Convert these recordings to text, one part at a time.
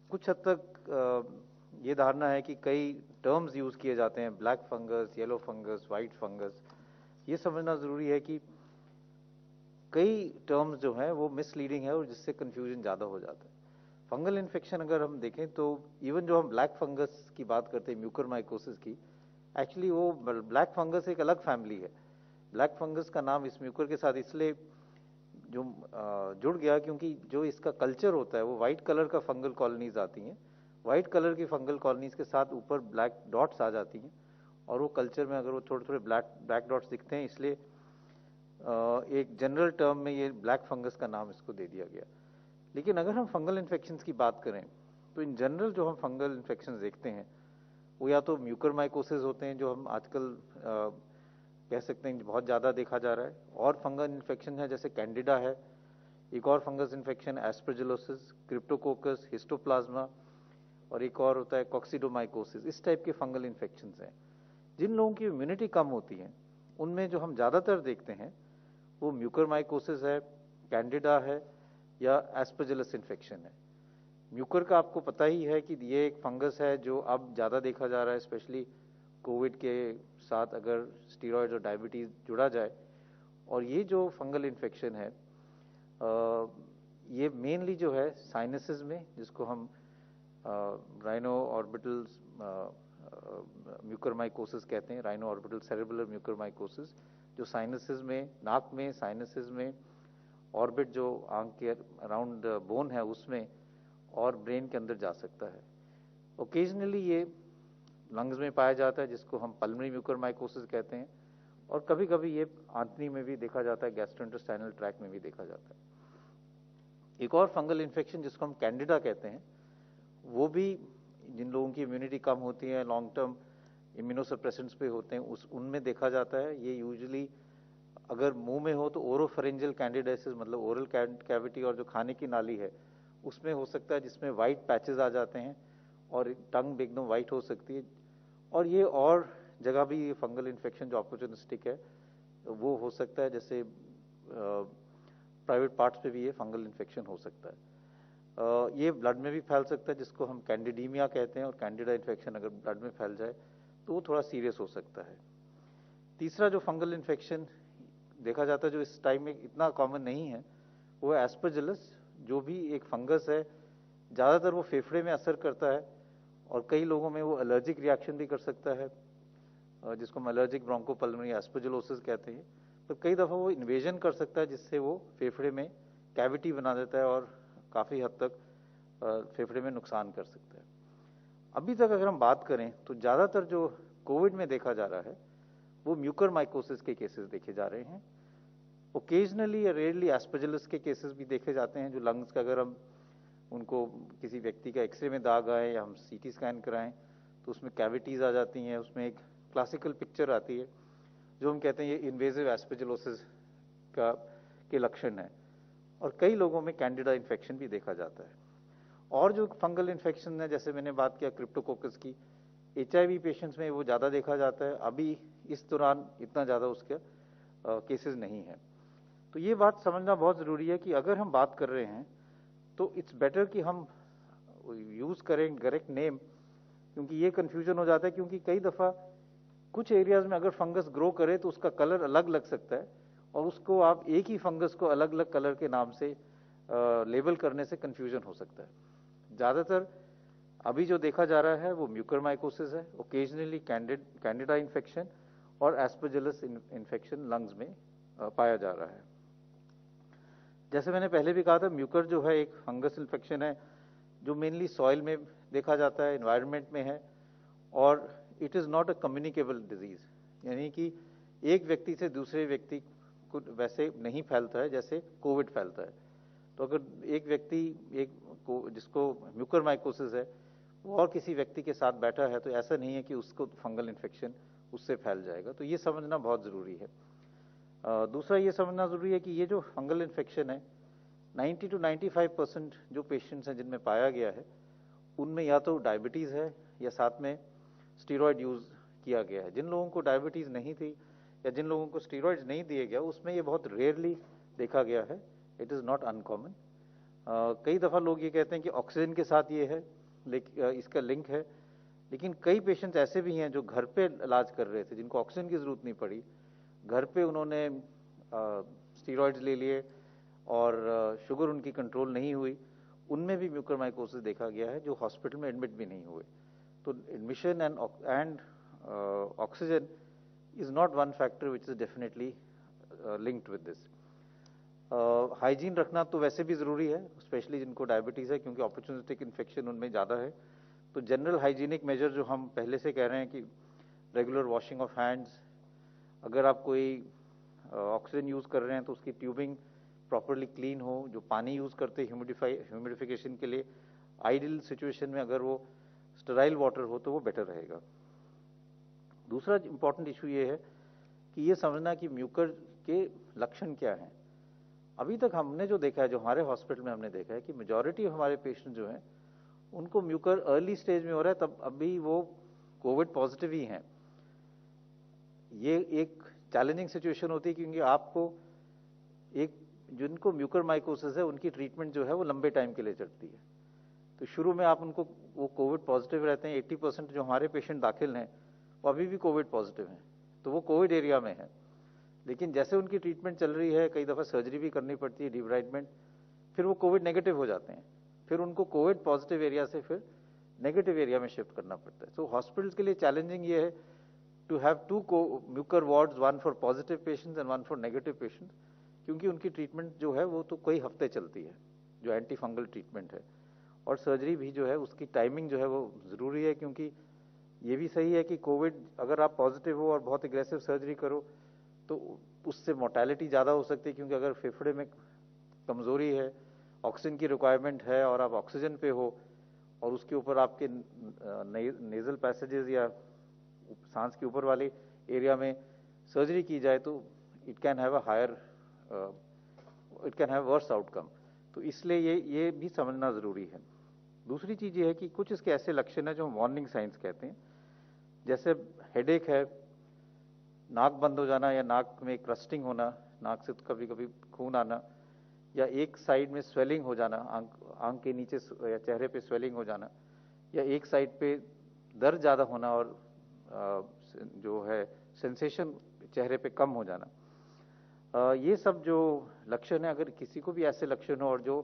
कुछ हद तक ये धारणा है कि कई टर्म्स यूज किए जाते हैं, black fungus, yellow fungus, white fungus. ये समझना जरूरी है कि कई टर्म्स जो हैं वो मिसलीडिंग है और जिससे कंफ्यूजन ज़्यादा हो जाता है। फंगल इन्फेक्शन अगर हम देखें तो इवन जो हम ब्लैक फंगस की बात करते हैं, म्यूकरमाइकोसिस की, एक्चुअली वो ब्लैक फंगस एक अलग फैमिली है। ब्लैक फंगस का नाम इस म्यूकर के साथ इसलिए जो जुड़ गया क्योंकि जो इसका कल्चर होता है वो वाइट कलर का फंगल कॉलोनीज आती हैं, वाइट कलर की फंगल कॉलोनीज के साथ ऊपर ब्लैक डॉट्स आ जाती हैं, और वो कल्चर में अगर वो थोड़े थोड़े ब्लैक डॉट्स दिखते हैं, इसलिए एक जनरल टर्म में ये ब्लैक फंगस का नाम इसको दे दिया गया। लेकिन अगर हम फंगल इन्फेक्शंस की बात करें तो इन जनरल जो हम फंगल इन्फेक्शंस देखते हैं वो या तो म्यूकरमाइकोसिस होते हैं, जो हम आजकल कह सकते हैं बहुत ज़्यादा देखा जा रहा है, और फंगल इन्फेक्शन है जैसे कैंडिडा है, एक और fungus infection aspergillosis, Cryptococcus, histoplasma, और एक और होता है कॉक्सिडोमाइकोसिस। इस टाइप के फंगल इन्फेक्शंस हैं। जिन लोगों की इम्यूनिटी कम होती है उनमें जो हम ज़्यादातर देखते हैं वो म्यूकरमाइकोसिस है, कैंडिडा है, या एस्परजिलस इन्फेक्शन है। म्यूकर का आपको पता ही है कि ये एक फंगस है जो अब ज़्यादा देखा जा रहा है, स्पेशली कोविड के साथ अगर स्टीरॉयड और डायबिटीज़ जुड़ा जाए। और ये जो फंगल इन्फेक्शन है ये मेनली जो है साइनसेस में, जिसको हम राइनो ऑर्बिटल म्यूकरमाइकोसिस कहते हैं, राइनो ऑर्बिटल सेरेब्रल म्यूकरमाइकोसिस, जो साइनसेस में, नाक में, साइनसेस में, ऑर्बिट जो आंख के अराउंड बोन है उसमें, और ब्रेन के अंदर जा सकता है। ओकेजनली ये लंग्स में पाया जाता है जिसको हम पल्मोनरी म्यूकरमाइकोसिस कहते हैं, और कभी कभी ये आंतनी में भी देखा जाता है, गैस्ट्रोइंटेस्टाइनल ट्रैक्ट में भी देखा जाता है। एक और फंगल इन्फेक्शन जिसको हम कैंडिडा कहते हैं, वो भी जिन लोगों की इम्यूनिटी कम होती है, लॉन्ग टर्म इम्यूनोसप्रेसेंट्स पे होते हैं, उनमें देखा जाता है। ये यूजुअली अगर मुंह में हो तो ओरोफेरेंजियल कैंडिडाइसिस, मतलब ओरल कैविटी और जो खाने की नाली है उसमें हो सकता है, जिसमें वाइट पैचेस आ जाते हैं और टंग एकदम वाइट हो सकती है। और ये और जगह भी ये फंगल इन्फेक्शन जो अपॉर्चुनिस्टिक है वो हो सकता है, जैसे प्राइवेट पार्ट्स पे भी ये फंगल इन्फेक्शन हो सकता है। ये ब्लड में भी फैल सकता है जिसको हम कैंडिडीमिया कहते हैं, और कैंडिडा इन्फेक्शन अगर ब्लड में फैल जाए तो वो थोड़ा सीरियस हो सकता है। तीसरा जो फंगल इन्फेक्शन देखा जाता है जो इस टाइम में इतना कॉमन नहीं है वो है एस्परजिलस, जो भी एक फंगस है। ज़्यादातर वो फेफड़े में असर करता है और कई लोगों में वो एलर्जिक रिएक्शन भी कर सकता है, जिसको हम एलर्जिक ब्रोंकोपल्मोनरी एस्परजिलोसिस कहते हैं। तो कई दफ़ा वो इन्वेजन कर सकता है जिससे वो फेफड़े में कैविटी बना देता है और काफ़ी हद तक फेफड़े में नुकसान कर सकता है। अभी तक अगर हम बात करें तो ज़्यादातर जो कोविड में देखा जा रहा है वो म्यूकरमाइकोसिस के केसेस देखे जा रहे हैं। ओकेजनली या रेयरली एस्परजिलस के केसेस भी देखे जाते हैं, जो लंग्स का अगर हम उनको किसी व्यक्ति का एक्सरे में दाग आए या हम सीटी स्कैन कराएं तो उसमें कैविटीज़ आ जाती हैं, उसमें एक क्लासिकल पिक्चर आती है जो हम कहते हैं ये इन्वेजिव एस्परजिलोसिस का के लक्षण है। और कई लोगों में कैंडिडा इन्फेक्शन भी देखा जाता है। और जो फंगल इन्फेक्शन है, जैसे मैंने बात किया क्रिप्टोकोकस की, HIV पेशेंट्स में वो ज़्यादा देखा जाता है। अभी इस दौरान इतना ज़्यादा उसके केसेस नहीं है। तो ये बात समझना बहुत ज़रूरी है कि अगर हम बात कर रहे हैं तो इट्स बेटर कि हम यूज़ करें करेक्ट नेम, क्योंकि ये कन्फ्यूजन हो जाता है। क्योंकि कई दफ़ा कुछ एरियाज में अगर फंगस ग्रो करे तो उसका कलर अलग लग सकता है, और उसको आप एक ही फंगस को अलग अलग कलर के नाम से लेबल करने से कन्फ्यूजन हो सकता है। ज़्यादातर अभी जो देखा जा रहा है वो म्यूकरमाइकोसिस है, ओकेजनली कैंडिडा इन्फेक्शन और एस्परजिलस इन्फेक्शन लंग्स में पाया जा रहा है। जैसे मैंने पहले भी कहा था, म्यूकर जो है एक फंगस इन्फेक्शन है जो मेनली सॉइल में देखा जाता है, एनवायरनमेंट में है, और it is not a communicable disease, यानी कि एक व्यक्ति से दूसरे व्यक्ति को वैसे नहीं फैलता है जैसे कोविड फैलता है। तो अगर एक व्यक्ति जिसको म्यूकरमाइकोसिस है वो और किसी व्यक्ति के साथ बैठा है तो ऐसा नहीं है कि उसको फंगल इन्फेक्शन उससे फैल जाएगा। तो ये समझना बहुत ज़रूरी है। दूसरा ये समझना ज़रूरी है कि ये जो फंगल इन्फेक्शन है 90 to 95% जो पेशेंट्स हैं जिनमें पाया गया है उनमें या तो डायबिटीज़ है या साथ में स्टीरॉयड यूज़ किया गया है। जिन लोगों को डायबिटीज़ नहीं थी या जिन लोगों को स्टीरॉयड्स नहीं दिए गया उसमें ये बहुत रेयरली देखा गया है, इट इज़ नॉट अनकॉमन। कई दफ़ा लोग ये कहते हैं कि ऑक्सीजन के साथ ये है, इसका लिंक है, लेकिन कई पेशेंट्स ऐसे भी हैं जो घर पे इलाज कर रहे थे, जिनको ऑक्सीजन की ज़रूरत नहीं पड़ी, घर पे उन्होंने स्टीरॉइड्स ले लिए और शुगर उनकी कंट्रोल नहीं हुई, उनमें भी म्यूकरमाइकोसिस देखा गया है, जो हॉस्पिटल में एडमिट भी नहीं हुए। तो admission and oxygen is not one factor which is definitely linked with this. Hygiene रखना तो वैसे भी ज़रूरी है, स्पेशली जिनको डायबिटीज़ है, क्योंकि अपॉर्चुनिस्टिक इन्फेक्शन उनमें ज़्यादा है। तो जनरल हाइजीनिक मेजर जो हम पहले से कह रहे हैं कि रेगुलर वॉशिंग ऑफ हैंड्स, अगर आप कोई ऑक्सीजन यूज़ कर रहे हैं तो उसकी ट्यूबिंग प्रॉपरली क्लीन हो, जो पानी यूज़ करते ह्यूमिडिफिकेशन के लिए आइडियल सिचुएशन में अगर वो स्टेराइल वाटर हो तो वो बेटर रहेगा। दूसरा इंपॉर्टेंट इशू ये है कि ये समझना कि म्यूकर के लक्षण क्या हैं। अभी तक हमने जो देखा है, जो हमारे हॉस्पिटल में हमने देखा है कि मेजॉरिटी हमारे पेशेंट जो हैं उनको म्यूकर अर्ली स्टेज में हो रहा है, तब अभी वो कोविड पॉजिटिव ही हैं। ये एक चैलेंजिंग सिचुएशन होती है, क्योंकि आपको जिनको म्यूकर माइकोसिस है उनकी ट्रीटमेंट जो है वो लंबे टाइम के लिए चलती है। तो शुरू में आप उनको, वो कोविड पॉजिटिव रहते हैं, 80% जो हमारे पेशेंट दाखिल हैं वो अभी भी कोविड पॉजिटिव हैं, तो वो कोविड एरिया में है। लेकिन जैसे उनकी ट्रीटमेंट चल रही है, कई दफ़ा सर्जरी भी करनी पड़ती है, डिब्राइडमेंट, फिर वो कोविड नेगेटिव हो जाते हैं, फिर उनको कोविड पॉजिटिव एरिया से फिर नेगेटिव एरिया में शिफ्ट करना पड़ता है। तो हॉस्पिटल्स के लिए चैलेंजिंग ये है to have 2 mucor wards, 1 for positive patients and 1 for negative patients, क्योंकि उनकी ट्रीटमेंट जो है वो तो कई हफ्ते चलती है, जो एंटी फंगल ट्रीटमेंट है। और सर्जरी भी जो है उसकी टाइमिंग जो है वो ज़रूरी है, क्योंकि ये भी सही है कि कोविड अगर आप पॉजिटिव हो और बहुत एग्रेसिव सर्जरी करो तो उससे मोर्टेलिटी ज़्यादा हो सकती है, क्योंकि अगर फेफड़े में कमज़ोरी है, ऑक्सीजन की रिक्वायरमेंट है और आप ऑक्सीजन पे हो और उसके ऊपर आपके नेजल पैसेजेस या सांस के ऊपर वाले एरिया में सर्जरी की जाए तो it can have worse outcome. तो इसलिए ये भी समझना ज़रूरी है। दूसरी चीज़ ये है कि कुछ इसके ऐसे लक्षण हैं जो हम वार्निंग साइंस कहते हैं, जैसे हेडेक है, नाक बंद हो जाना या नाक में क्रस्टिंग होना, नाक से कभी कभी खून आना, या एक साइड में स्वेलिंग हो जाना, आंख के नीचे या चेहरे पे स्वेलिंग हो जाना, या एक साइड पे दर्द ज़्यादा होना और जो है सेंसेशन चेहरे पे कम हो जाना। ये सब जो लक्षण है, अगर किसी को भी ऐसे लक्षण हो और जो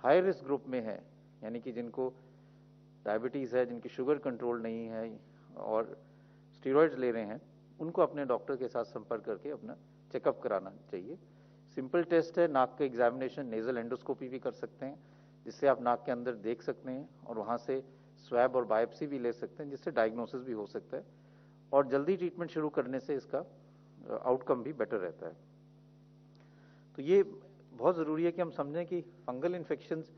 हाई रिस्क ग्रुप में है, यानी कि जिनको डायबिटीज़ है, जिनकी शुगर कंट्रोल नहीं है और स्टीरॉइड्स ले रहे हैं, उनको अपने डॉक्टर के साथ संपर्क करके अपना चेकअप कराना चाहिए। सिंपल टेस्ट है, नाक का एग्जामिनेशन, नेजल एंडोस्कोपी भी कर सकते हैं, जिससे आप नाक के अंदर देख सकते हैं और वहाँ से स्वैब और बायोप्सी भी ले सकते हैं, जिससे डायग्नोसिस भी हो सकता है और जल्दी ट्रीटमेंट शुरू करने से इसका आउटकम भी बेटर रहता है। तो ये बहुत ज़रूरी है कि हम समझें कि fungal infections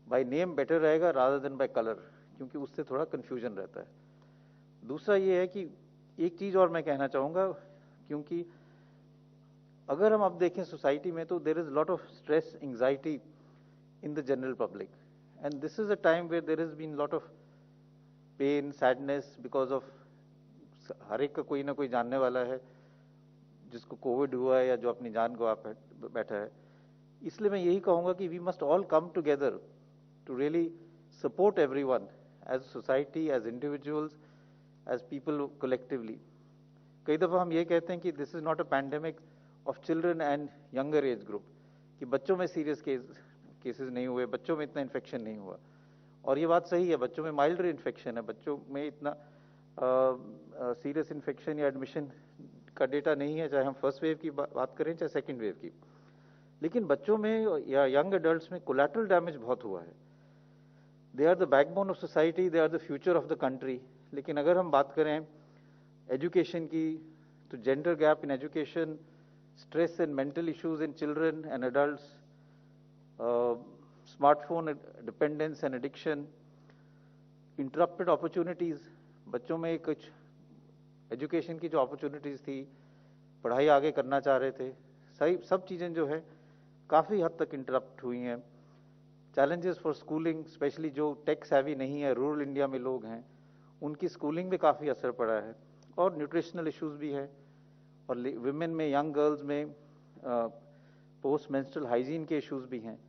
by name better रहेगा रादर देन बाय कलर, क्योंकि उससे थोड़ा कन्फ्यूजन रहता है। दूसरा ये है कि एक चीज़ और मैं कहना चाहूँगा, क्योंकि अगर हम अब देखें सोसाइटी में तो there is lot of stress, anxiety in the general public, and this is a time where there is been lot of pain, sadness because of, हर एक का कोई ना कोई जानने वाला है जिसको कोविड हुआ है या जो अपनी जान गवा बैठा है। इसलिए मैं यही कहूँगा कि we must all come together to really support everyone as society, as individuals, as people collectively. कई दफ़ा हम ये कहते हैं कि this is not a pandemic of children and younger age group, कि बच्चों में सीरियस केसेस नहीं हुए, बच्चों में इतना इन्फेक्शन नहीं हुआ, और ये बात सही है, बच्चों में माइल्डर इन्फेक्शन है, बच्चों में इतना सीरियस इन्फेक्शन या एडमिशन का डेटा नहीं है, चाहे हम फर्स्ट वेव की बात करें चाहे सेकेंड वेव की। लेकिन बच्चों में या यंग एडल्ट्स में कोलैटरल डैमेज बहुत हुआ है। They are the backbone of society, they are the future of the country. लेकिन अगर हम बात करें एजुकेशन की, तो gender gap in education, stress and mental issues in children and adults, smartphone dependence and addiction, interrupted opportunities, बच्चों में कुछ एजुकेशन की जो अपॉर्चुनिटीज़ थी, पढ़ाई आगे करना चाह रहे थे, सही सब चीज़ें जो है काफ़ी हद तक इंटरप्ट हुई हैं। चैलेंजेस फॉर स्कूलिंग, स्पेशली जो टेक हैवी नहीं है, रूरल इंडिया में लोग हैं, उनकी स्कूलिंग में काफ़ी असर पड़ा है, और न्यूट्रिशनल इश्यूज भी है, और विमेन में, यंग गर्ल्स में पोस्ट मेंस्ट्रुअल हाइजीन के इश्यूज भी हैं।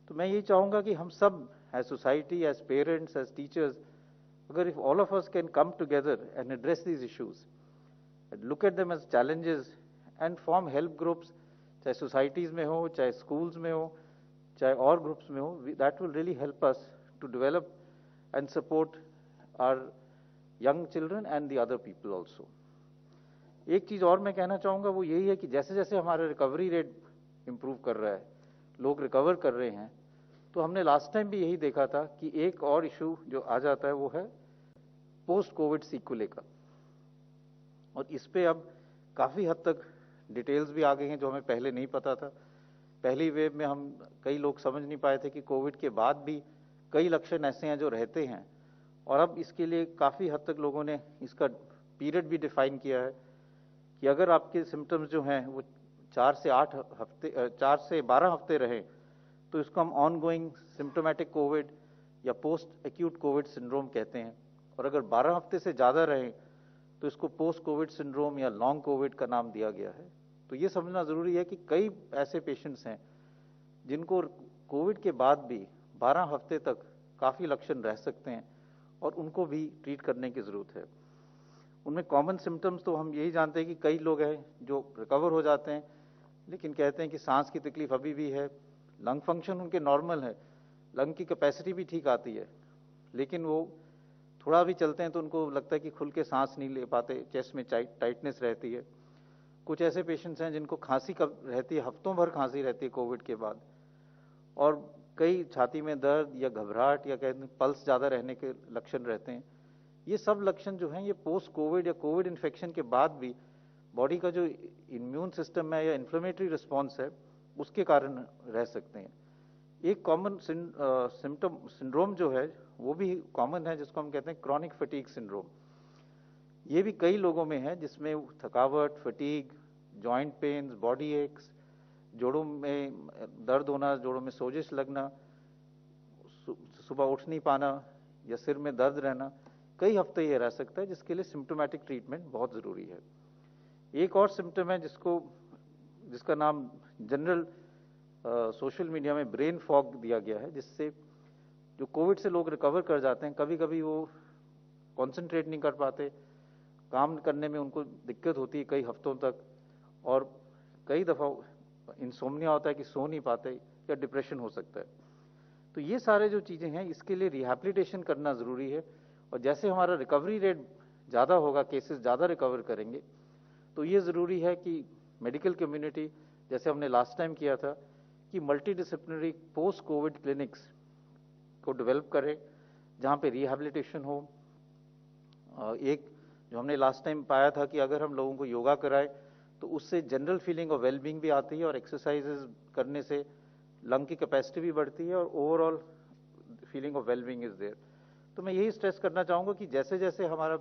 तो मैं ये चाहूँगा कि हम सब as society, as parents, as teachers, अगर if all of us can come together and address these issues, and look at them as challenges and form help groups, चाहे societies में हो, चाहे schools में हो, चाहे और groups में हो, that will really help us to develop and support our young children and the other people also. एक चीज और मैं कहना चाहूंगा वो यही है कि जैसे जैसे हमारा रिकवरी रेट इंप्रूव कर रहा है, लोग रिकवर कर रहे हैं, तो हमने लास्ट टाइम भी यही देखा था कि एक और इशू जो आ जाता है वो है पोस्ट कोविड सीक्वले का, और इस पे अब काफी हद तक डिटेल्स भी आ गई हैं जो हमें पहले नहीं पता था। पहली वेव में हम कई लोग समझ नहीं पाए थे कि कोविड के बाद भी कई लक्षण ऐसे हैं जो रहते हैं, और अब इसके लिए काफी हद तक लोगों ने इसका पीरियड भी डिफाइन किया है कि अगर आपके सिम्टम्स जो हैं वो 4 से 12 हफ्ते रहे तो इसको हम ऑनगोइंग सिम्टोमेटिक कोविड या पोस्ट एक्यूट कोविड सिंड्रोम कहते हैं, और अगर 12 हफ्ते से ज़्यादा रहे तो इसको पोस्ट कोविड सिंड्रोम या लॉन्ग कोविड का नाम दिया गया है। तो ये समझना ज़रूरी है कि कई ऐसे पेशेंट्स हैं जिनको कोविड के बाद भी 12 हफ्ते तक काफ़ी लक्षण रह सकते हैं और उनको भी ट्रीट करने की ज़रूरत है। उनमें कॉमन सिम्टम्स तो हम यही जानते हैं कि कई लोग हैं जो रिकवर हो जाते हैं लेकिन कहते हैं कि सांस की तकलीफ अभी भी है, लंग फंक्शन उनके नॉर्मल है, लंग की कैपेसिटी भी ठीक आती है, लेकिन वो थोड़ा भी चलते हैं तो उनको लगता है कि खुल के सांस नहीं ले पाते, चेस्ट में टाइटनेस रहती है। कुछ ऐसे पेशेंट्स हैं जिनको खांसी कब रहती है, हफ्तों भर खांसी रहती है कोविड के बाद, और कई छाती में दर्द या घबराहट या कहते हैं पल्स ज़्यादा रहने के लक्षण रहते हैं। ये सब लक्षण जो हैं ये पोस्ट कोविड या कोविड इन्फेक्शन के बाद भी बॉडी का जो इम्यून सिस्टम है या इन्फ्लेमेटरी रिस्पॉन्स है उसके कारण रह सकते हैं। एक कॉमन सिंड्रोम जो है वो भी कॉमन है जिसको हम कहते हैं क्रॉनिक फटीग सिंड्रोम। ये भी कई लोगों में है जिसमें थकावट, fatigue, joint pains, body aches, जोड़ों में दर्द होना, जोड़ों में सोजिश लगना, सुबह उठ नहीं पाना या सिर में दर्द रहना, कई हफ्ते ये रह सकता है, जिसके लिए सिम्टोमेटिक ट्रीटमेंट बहुत ज़रूरी है। एक और सिम्टम है जिसका नाम जनरल सोशल मीडिया में ब्रेन फॉग दिया गया है, जिससे जो कोविड से लोग रिकवर कर जाते हैं कभी कभी वो कॉन्सेंट्रेट नहीं कर पाते, काम करने में उनको दिक्कत होती है कई हफ्तों तक, और कई दफ़ा इंसोम्निया होता है कि सो नहीं पाते, या डिप्रेशन हो सकता है। तो ये सारे जो चीज़ें हैं इसके लिए रिहैबिलिटेशन करना ज़रूरी है, और जैसे हमारा रिकवरी रेट ज़्यादा होगा, केसेस ज़्यादा रिकवर करेंगे, तो ये ज़रूरी है कि मेडिकल कम्युनिटी जैसे हमने लास्ट टाइम किया था कि multi disciplinary post Covid clinics को डेवलप करे जहाँ पे रिहैबिलिटेशन हो। एक जो हमने लास्ट टाइम पाया था कि अगर हम लोगों को योगा कराए तो उससे जनरल फीलिंग ऑफ वेलबींग भी आती है, और एक्सरसाइजेज करने से लंग की कैपेसिटी भी बढ़ती है और overall feeling of wellbeing is there. तो मैं यही स्ट्रेस करना चाहूँगा कि जैसे जैसे हमारा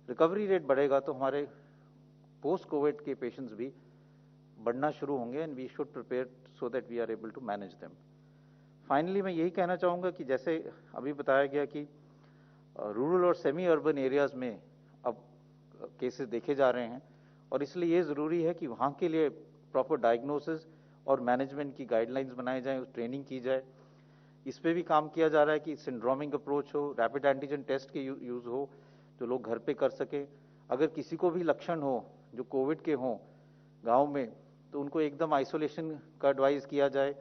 रिकवरी रेट बढ़ेगा तो हमारे पोस्ट कोविड के पेशेंट्स भी बढ़ना शुरू होंगे, and we should prepare so that we are able to manage them. Finally मैं यही कहना चाहूँगा कि जैसे अभी बताया गया कि रूरल और सेमी अर्बन एरियाज़ में अब केसेस देखे जा रहे हैं, और इसलिए ये ज़रूरी है कि वहाँ के लिए प्रॉपर डायग्नोसिस और मैनेजमेंट की गाइडलाइंस बनाई जाएँ, ट्रेनिंग की जाए। इस पे भी काम किया जा रहा है कि सिंड्रोमिक अप्रोच हो, रैपिड एंटीजन टेस्ट के यूज़ हो जो लोग घर पे कर सकें। अगर किसी को भी लक्षण हो जो कोविड के हों गांव में, तो उनको एकदम आइसोलेशन का एडवाइस किया जाए।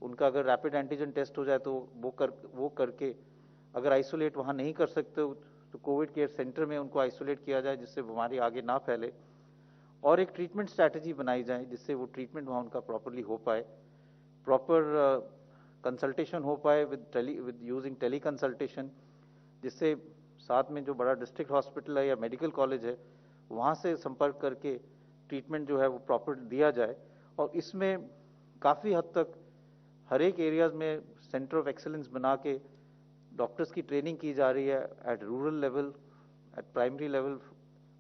उनका अगर रैपिड एंटीजन टेस्ट हो जाए तो वो करके, अगर आइसोलेट वहाँ नहीं कर सकते तो कोविड केयर सेंटर में उनको आइसोलेट किया जाए जिससे बीमारी आगे ना फैले, और एक ट्रीटमेंट स्ट्रैटेजी बनाई जाए जिससे वो ट्रीटमेंट वहाँ उनका प्रॉपरली हो पाए, प्रॉपर कंसल्टेशन हो पाए विद यूजिंग टेली कंसल्टेशन, जिससे साथ में जो बड़ा डिस्ट्रिक्ट हॉस्पिटल है या मेडिकल कॉलेज है वहाँ से संपर्क करके ट्रीटमेंट जो है वो प्रॉपर दिया जाए। और इसमें काफ़ी हद तक हर एक एरियाज में सेंटर ऑफ एक्सीलेंस बना के डॉक्टर्स की ट्रेनिंग की जा रही है at rural level, at primary level,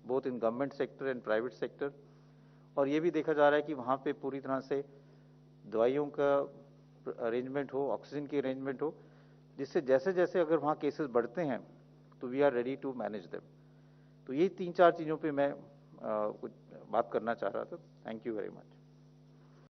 both in government sector and private sector. और ये भी देखा जा रहा है कि वहाँ पे पूरी तरह से दवाइयों का अरेंजमेंट हो, ऑक्सीजन की अरेंजमेंट हो, जिससे जैसे जैसे अगर वहाँ केसेस बढ़ते हैं तो we are ready to manage them. तो ये 3-4 चीज़ों पे मैं कुछ बात करना चाह रहा था। Thank you very much.